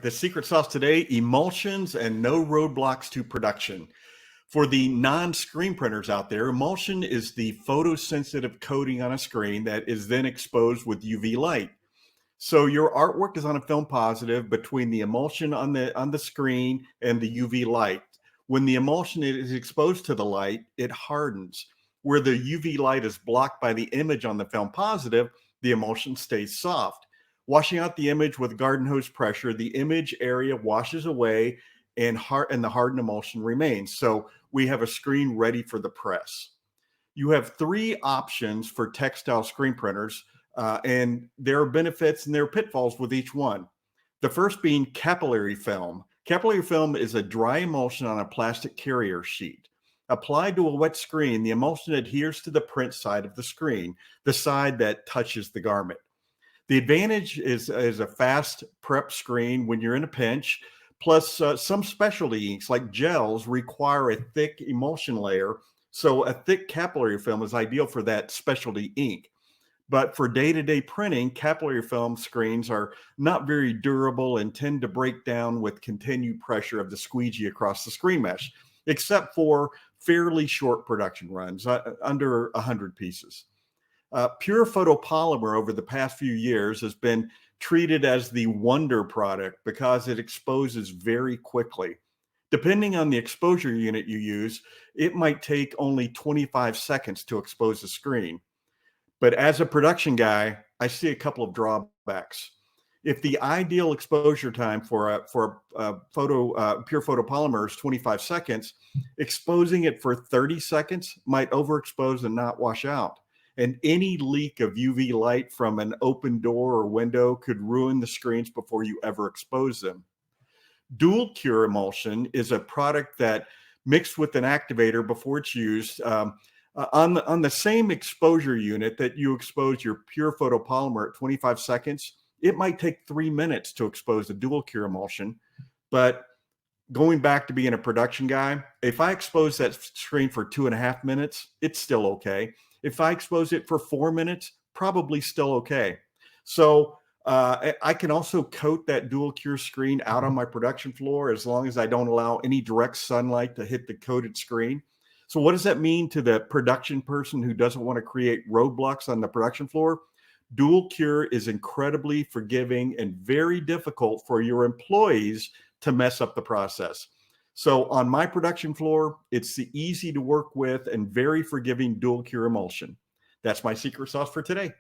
the secret sauce today, emulsions and no roadblocks to production. For the non-screen printers out there, emulsion is the photosensitive coating on a screen that is then exposed with UV light. So your artwork is on a film positive between the emulsion on the screen and the UV light. When the emulsion is exposed to the light, it hardens. Where the UV light is blocked by the image on the film positive, the emulsion stays soft. Washing out the image with garden hose pressure, the image area washes away and the hardened emulsion remains. So we have a screen ready for the press. You have three options for textile screen printers, and there are benefits and there are pitfalls with each one. The first being capillary film. Capillary film is a dry emulsion on a plastic carrier sheet. Applied to a wet screen, the emulsion adheres to the print side of the screen, the side that touches the garment. The advantage is a fast prep screen when you're in a pinch, plus some specialty inks like gels require a thick emulsion layer, so a thick capillary film is ideal for that specialty ink. But for day-to-day printing, capillary film screens are not very durable and tend to break down with continued pressure of the squeegee across the screen mesh, except for fairly short production runs, under 100 pieces. Pure photopolymer over the past few years has been treated as the wonder product because it exposes very quickly. Depending on the exposure unit you use, it might take only 25 seconds to expose a screen. But as a production guy, I see a couple of drawbacks. If the ideal exposure time for pure photopolymer is 25 seconds, exposing it for 30 seconds might overexpose and not wash out. And any leak of UV light from an open door or window could ruin the screens before you ever expose them. Dual cure emulsion is a product that mixed with an activator before it's used on the same exposure unit that you expose your pure photopolymer at 25 seconds. It might take 3 minutes to expose a dual cure emulsion, but going back to being a production guy, if I expose that screen for 2.5 minutes, it's still okay. If I expose it for 4 minutes, probably still okay. So I can also coat that dual cure screen out on my production floor as long as I don't allow any direct sunlight to hit the coated screen. So what does that mean to the production person who doesn't want to create roadblocks on the production floor? Dual cure is incredibly forgiving and very difficult for your employees to mess up the process. So on my production floor, it's the easy to work with and very forgiving dual cure emulsion. That's my secret sauce for today.